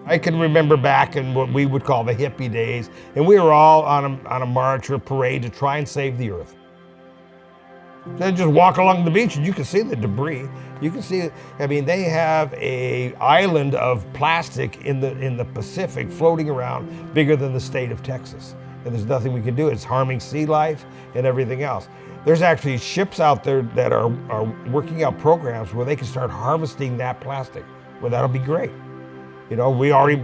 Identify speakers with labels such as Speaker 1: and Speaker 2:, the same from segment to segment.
Speaker 1: I can remember back in what we would call the hippie days, and we were all on a march or parade to try and save the earth. Then just walk along the beach and you can see the debris. You can see it. I mean, they have an island of plastic in the Pacific floating around bigger than the state of Texas. And there's nothing we can do. It's harming sea life and everything else. There's actually ships out there that are working out programs where they can start harvesting that plastic. Well, that'll be great. You know, we already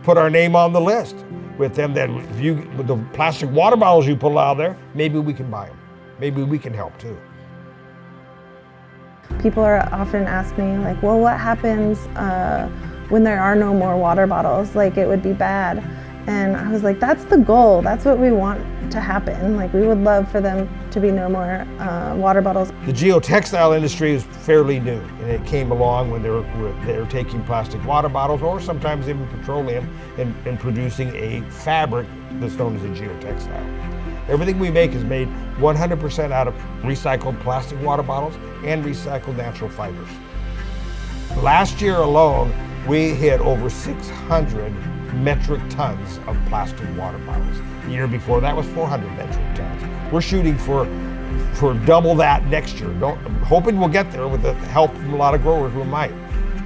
Speaker 1: put our name on the list with them that if you, with the plastic water bottles you pull out there, maybe we can buy them. Maybe we can help too.
Speaker 2: People are often ask me like, well, what happens when there are no more water bottles? Like, it would be bad. And I was like, that's the goal. That's what we want to happen. Like, we would love for them to be no more water bottles.
Speaker 1: The geotextile industry is fairly new, and it came along when they were taking plastic water bottles or sometimes even petroleum and producing a fabric that's known as a geotextile. Everything we make is made 100% out of recycled plastic water bottles and recycled natural fibers. Last year alone, we hit over 600 metric tons of plastic water bottles. The year before that was 400 metric tons. We're shooting for double that next year. Hoping we'll get there with the help from a lot of growers who might.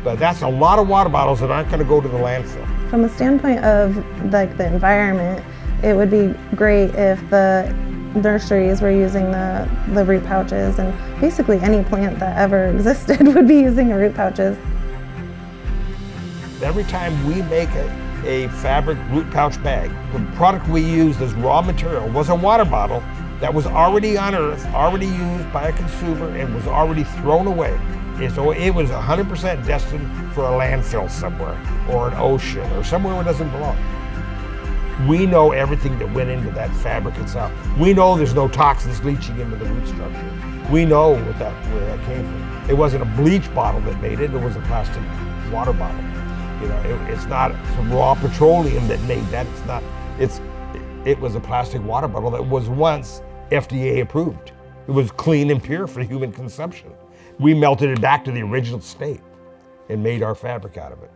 Speaker 1: But that's a lot of water bottles that aren't going to go to the landfill.
Speaker 2: From the standpoint of like the environment, it would be great if the nurseries were using the root pouches, and basically any plant that ever existed would be using the root pouches.
Speaker 1: Every time we make a fabric root pouch bag, the product we used as raw material was a water bottle that was already unearthed, already used by a consumer, and was already thrown away. And so it was 100% destined for a landfill somewhere, or an ocean, or somewhere where it doesn't belong. We know everything that went into that fabric itself. We know there's no toxins leaching into the root structure. We know where that came from. It wasn't a bleach bottle that made it, it was a plastic water bottle. You know, it's not some raw petroleum that made that. It was a plastic water bottle that was once FDA approved. It was clean and pure for human consumption. We melted it back to the original state and made our fabric out of it.